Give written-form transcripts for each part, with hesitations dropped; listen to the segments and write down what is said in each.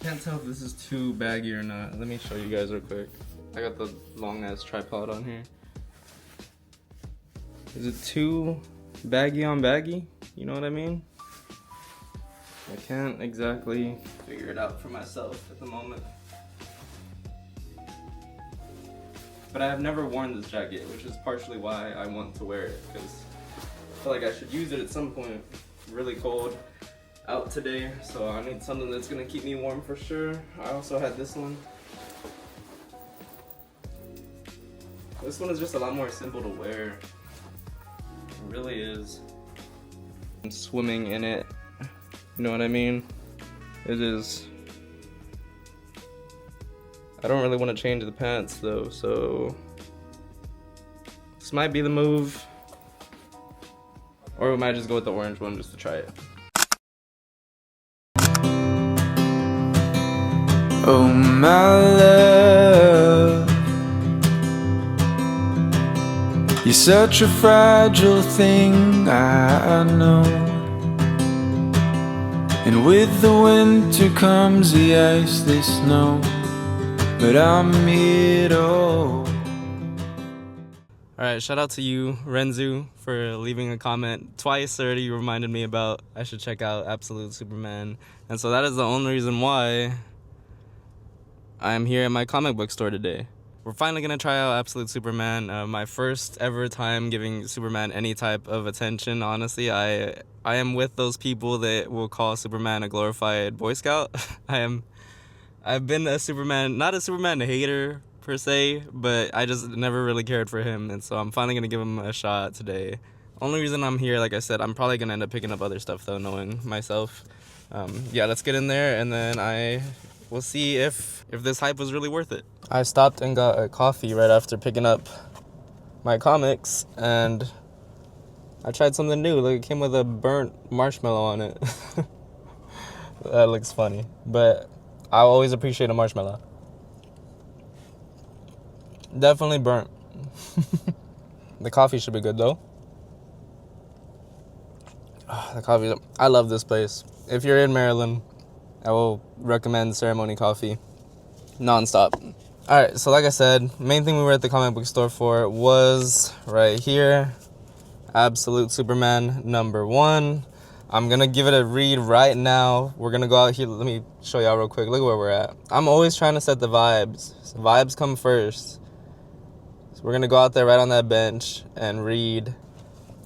Can't tell if this is too baggy or not. Let me show you guys real quick. I got the long ass tripod on here. Is it too baggy on baggy? You know what I mean? I can't exactly figure it out for myself at the moment. But I have never worn this jacket, which is partially why I want to wear it, because I feel like I should use it at some point. Really cold out today, so I need something that's gonna keep me warm for sure. I also had this one. This one is just a lot more simple to wear. It really is. I'm swimming in it. You know what I mean? It is. I don't really want to change the pants though, so this might be the move. Or we might just go with the orange one just to try it. Oh my love, you're such a fragile thing, I know. And with the winter comes the ice, the snow, but I'm here to hold. Alright, shout out to you, Renzu, for leaving a comment. Twice already you reminded me about I should check out Absolute Superman. And so that is the only reason why I'm here at my comic book store today. We're finally gonna try out Absolute Superman. My first ever time giving Superman any type of attention, honestly. I am with those people that will call Superman a glorified Boy Scout. I've been a Superman, not a Superman hater per se, but I just never really cared for him, and so I'm finally gonna give him a shot today. Only reason I'm here, like I said, I'm probably gonna end up picking up other stuff though, knowing myself. Yeah, let's get in there, and then we'll see if this hype was really worth it. I stopped and got a coffee right after picking up my comics, and I tried something new. Like, it came with a burnt marshmallow on it. That looks funny, but I always appreciate a marshmallow. Definitely burnt. The coffee should be good though. The coffee, I love this place. If you're in Maryland, I will recommend Ceremony Coffee non-stop. Alright, so like I said, main thing we were at the comic book store for was right here, Absolute Superman #1. I'm gonna give it a read right now. We're gonna go out here. Let me show y'all real quick. Look where we're at. I'm always trying to set the vibes. So vibes come first. So we're gonna go out there right on that bench and read.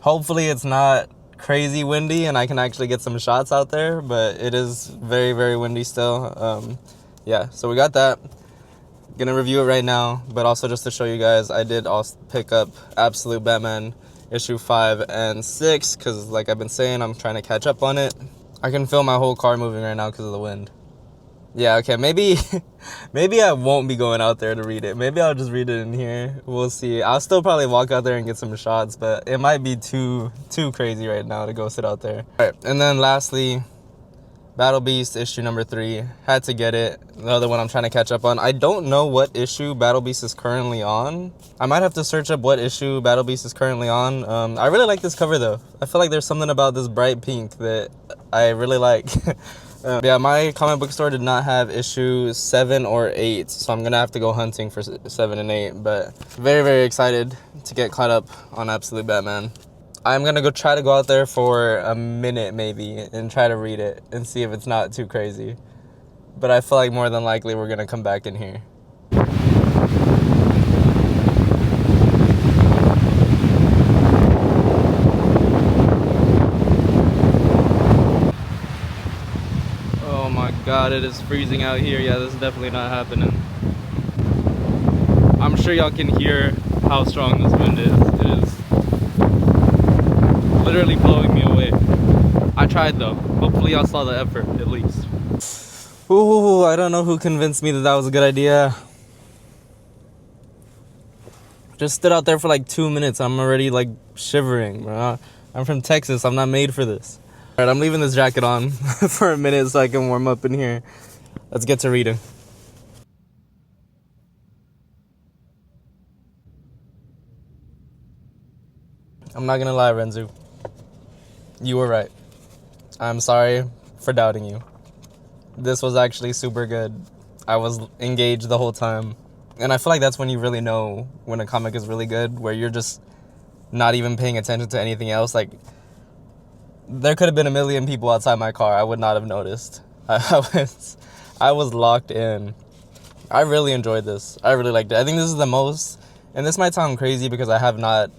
Hopefully it's not crazy windy and I can actually get some shots out there, but it is very, very windy still. Yeah, so we got that. Gonna review it right now, but also just to show you guys, I did also pick up Absolute Batman issue 5 and 6 because, like I've been saying, I'm trying to catch up on it. I can feel my whole car moving right now because of the wind. Yeah, okay, maybe I won't be going out there to read it. Maybe I'll just read it in here. We'll see. I'll still probably walk out there and get some shots, but it might be too crazy right now to go sit out there. All right, and then lastly, Battle Beast issue #3. Had to get it. The other one I'm trying to catch up on. I don't know what issue Battle Beast is currently on. I might have to search up what issue Battle Beast is currently on. I really like this cover though. I feel like there's something about this bright pink that I really like. Yeah, my comic book store did not have issue 7 or 8, so I'm gonna have to go hunting for 7 and 8. But very, very excited to get caught up on Absolute Batman. I'm gonna try to go out there for a minute maybe and try to read it and see if it's not too crazy. But I feel like more than likely we're gonna come back in here. Oh my god, it is freezing out here. Yeah, this is definitely not happening. I'm sure y'all can hear how strong this wind is. It is literally blowing me away. I tried though. Hopefully y'all saw the effort at least. Ooh, I don't know who convinced me that that was a good idea. Just stood out there for like 2 minutes. I'm already like shivering, bro. I'm from Texas. I'm not made for this. All right, I'm leaving this jacket on for a minute so I can warm up in here. Let's get to reading. I'm not gonna lie, Renzu. You were right. I'm sorry for doubting you. this was actually super good. I was engaged the whole time. And I feel like that's when you really know when a comic is really good, where you're just not even paying attention to anything else. Like, there could have been a million people outside my car. I would not have noticed. I was locked in. I really enjoyed this. I really liked it. I think this is the most, and this might sound crazy because I have not,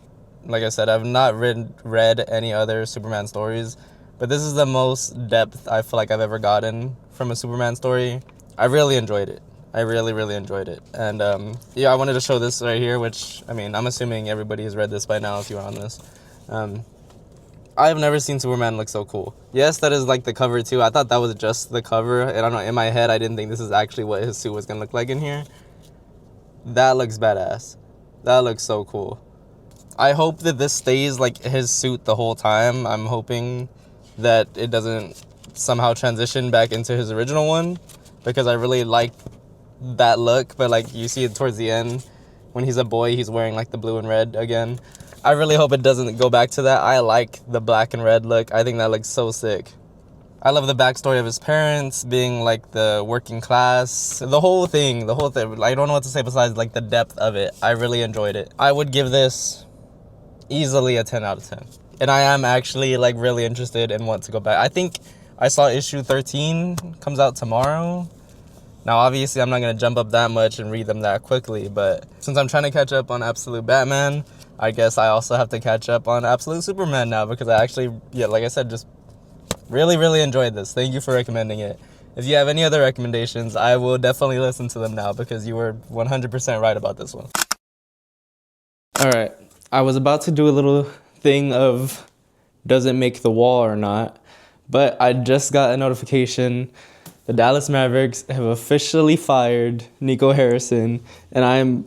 like I said, I've not read any other Superman stories, but this is the most depth I feel like I've ever gotten from a Superman story. I really enjoyed it. I really, really enjoyed it. And yeah, I wanted to show this right here, which, I mean, I'm assuming everybody has read this by now if you're on this. I've never seen Superman look so cool. Yes, that is like the cover too. I thought that was just the cover. And I don't know, in my head, I didn't think this is actually what his suit was going to look like in here. That looks badass. That looks so cool. I hope that this stays like his suit the whole time. I'm hoping that it doesn't somehow transition back into his original one, because I really like that look. But like you see it towards the end when he's a boy, he's wearing like the blue and red again. I really hope it doesn't go back to that. I like the black and red look. I think that looks so sick. I love the backstory of his parents being like the working class. The whole thing. I don't know what to say besides like the depth of it. I really enjoyed it. I would give this easily a 10 out of 10. And I am actually like really interested and want to go back. I think I saw issue 13 comes out tomorrow. Now, obviously, I'm not going to jump up that much and read them that quickly, but since I'm trying to catch up on Absolute Batman, I guess I also have to catch up on Absolute Superman now, because I actually, yeah, like I said, just really, really enjoyed this. Thank you for recommending it. If you have any other recommendations, I will definitely listen to them now, because you were 100% right about this one. All right, I was about to do a little thing of does it make the wall or not, but I just got a notification. The Dallas Mavericks have officially fired Nico Harrison, and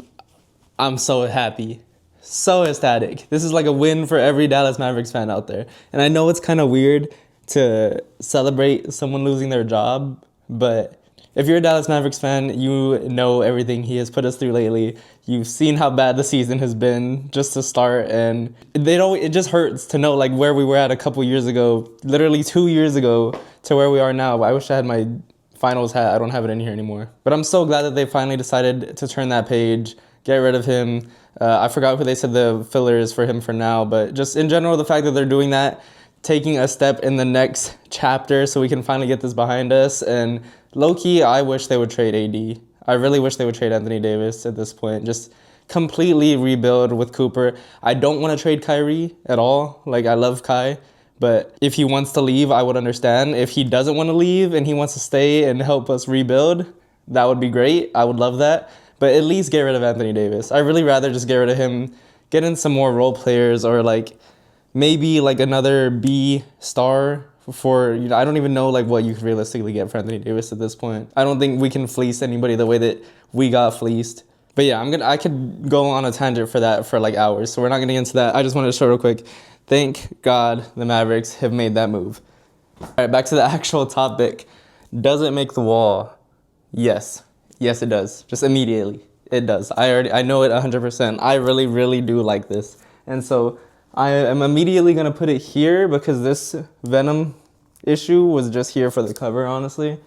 I'm so happy. So ecstatic. This is like a win for every Dallas Mavericks fan out there. And I know it's kind of weird to celebrate someone losing their job, but if you're a Dallas Mavericks fan, you know everything he has put us through lately. You've seen how bad the season has been just to start, and it just hurts to know like where we were at a couple years ago, literally 2 years ago, to where we are now. I wish I had my finals hat. I don't have it in here anymore. But I'm so glad that they finally decided to turn that page, get rid of him. I forgot who they said the filler is for him for now, but just in general, the fact that they're doing that, taking a step in the next chapter so we can finally get this behind us. And low-key, I wish they would trade AD. I really wish they would trade Anthony Davis at this point. Just completely rebuild with Cooper. I don't want to trade Kyrie at all. Like, I love Kai. But if he wants to leave, I would understand. If he doesn't want to leave and he wants to stay and help us rebuild, that would be great. I would love that. But at least get rid of Anthony Davis. I'd really rather just get rid of him, get in some more role players, or like maybe like another B star for, you know, I don't even know like what you could realistically get for Anthony Davis at this point. I don't think we can fleece anybody the way that we got fleeced. But yeah, I could go on a tangent for that for like hours. So we're not getting into that. I just wanted to show real quick. Thank God the Mavericks have made that move. All right, back to the actual topic. Does it make the wall? Yes. Yes, it does. Just immediately. It does. I know it 100%. I really, really do like this. And so I am immediately going to put it here, because this Venom issue was just here for the cover, honestly.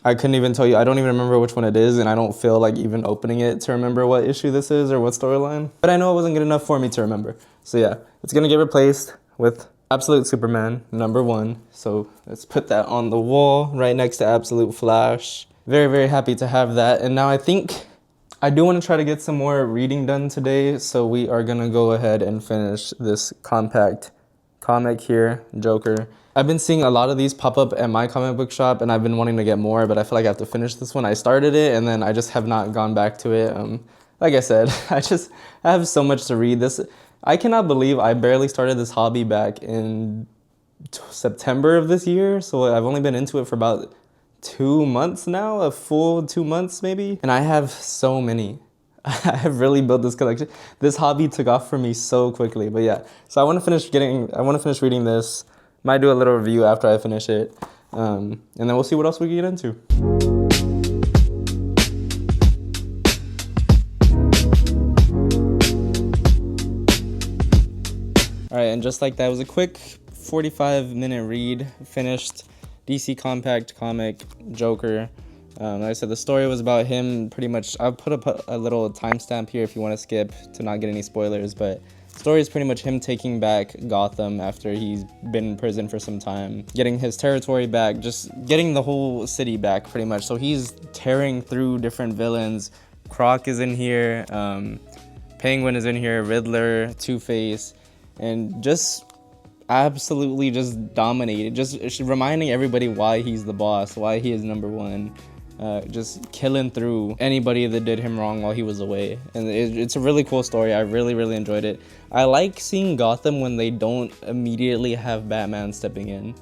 I couldn't even tell you. I don't even remember which one it is, and I don't feel like even opening it to remember what issue this is or what storyline. But I know it wasn't good enough for me to remember. So yeah, it's going to get replaced with Absolute Superman #1. So let's put that on the wall right next to Absolute Flash. Very, very happy to have that. And now I think I do want to try to get some more reading done today. So we are going to go ahead and finish this compact comic here, Joker. I've been seeing a lot of these pop up at my comic book shop, and I've been wanting to get more, but I feel like I have to finish this one. I started it, and then I just have not gone back to it. Like I said, I have so much to read. I cannot believe I barely started this hobby back in September of this year, so I've only been into it for about 2 months now, a full 2 months maybe, and I have so many. I have really built this collection. This hobby took off for me so quickly, but yeah. So I want to finish reading this. Might do a little review after I finish it, and then we'll see what else we can get into. All right, and just like that, it was a quick 45-minute read. Finished DC Compact comic Joker. Like I said, the story was about him pretty much. I'll put up a little timestamp here if you want to skip to not get any spoilers, but the story is pretty much him taking back Gotham after he's been in prison for some time, getting his territory back, just getting the whole city back pretty much. So he's tearing through different villains. Croc is in here, Penguin is in here, Riddler, Two-Face, and just absolutely just dominated, just reminding everybody why he's the boss, why he is number one. Just killing through anybody that did him wrong while he was away. And it's a really cool story. I really enjoyed it. I like seeing Gotham when they don't immediately have Batman stepping in.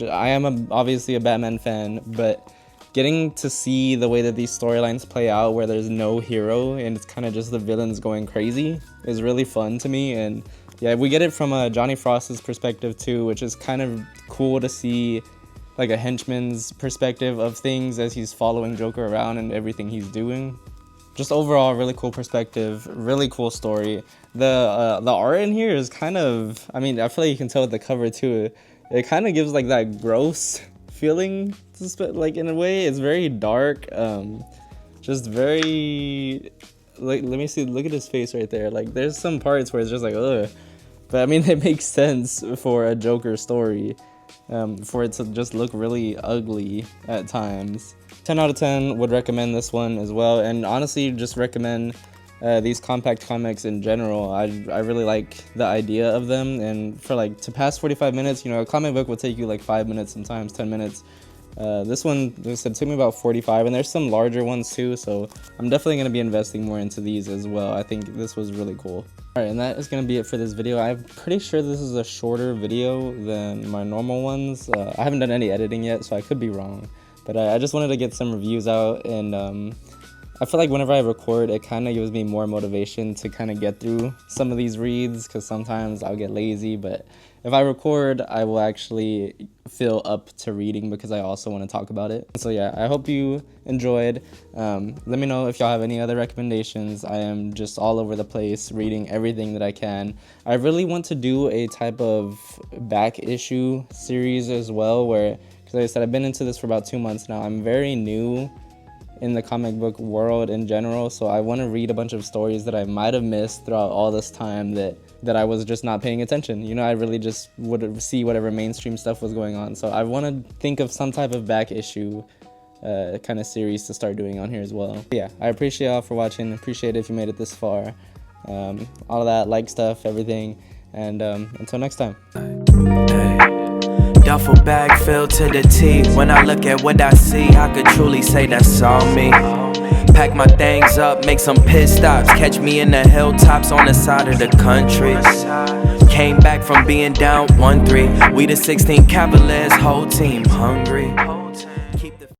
I am obviously a Batman fan, but getting to see the way that these storylines play out where there's no hero and it's kind of just the villains going crazy is really fun to me. And yeah, we get it from Johnny Frost's perspective too, which is kind of cool to see, like a henchman's perspective of things as he's following Joker around and everything he's doing. Just overall, really cool perspective, really cool story. The art in here is kind of, I mean, I feel like you can tell with the cover too. It kind of gives like that gross feeling, like in a way. It's very dark, just very, like, let me see, look at his face right there. Like, there's some parts where it's just like, ugh. But I mean, it makes sense for a Joker story. For it to just look really ugly at times. 10 out of 10 would recommend this one as well, and honestly just recommend these compact comics in general. I really like the idea of them, and for like to pass 45 minutes, you know, a comic book will take you like 5 minutes, sometimes 10 minutes. This one, like I said, took me about 45, and there's some larger ones too, so I'm definitely going to be investing more into these as well. I think this was really cool. Alright, and that is going to be it for this video. I'm pretty sure this is a shorter video than my normal ones. I haven't done any editing yet, so I could be wrong. But I just wanted to get some reviews out, and I feel like whenever I record, it kind of gives me more motivation to kind of get through some of these reads, because sometimes I'll get lazy, but if I record, I will actually feel up to reading because I also want to talk about it. So yeah, I hope you enjoyed. Let me know if y'all have any other recommendations. I am just all over the place reading everything that I can. I really want to do a type of back issue series as well, where, because like I said, I've been into this for about 2 months now. I'm very new in the comic book world in general, so I want to read a bunch of stories that I might have missed throughout all this time that I was just not paying attention. You know, I really just would see whatever mainstream stuff was going on. So I want to think of some type of back issue kind of series to start doing on here as well. But yeah, I appreciate y'all for watching. Appreciate it if you made it this far. All of that, like stuff, everything. And until next time. Duffel bag filled to the teeth. When I look at what I see, I could truly say that's all me. Pack my things up, make some pit stops. Catch me in the hilltops on the side of the country. Came back from being down 1-3. We the 16 Cavaliers, whole team hungry.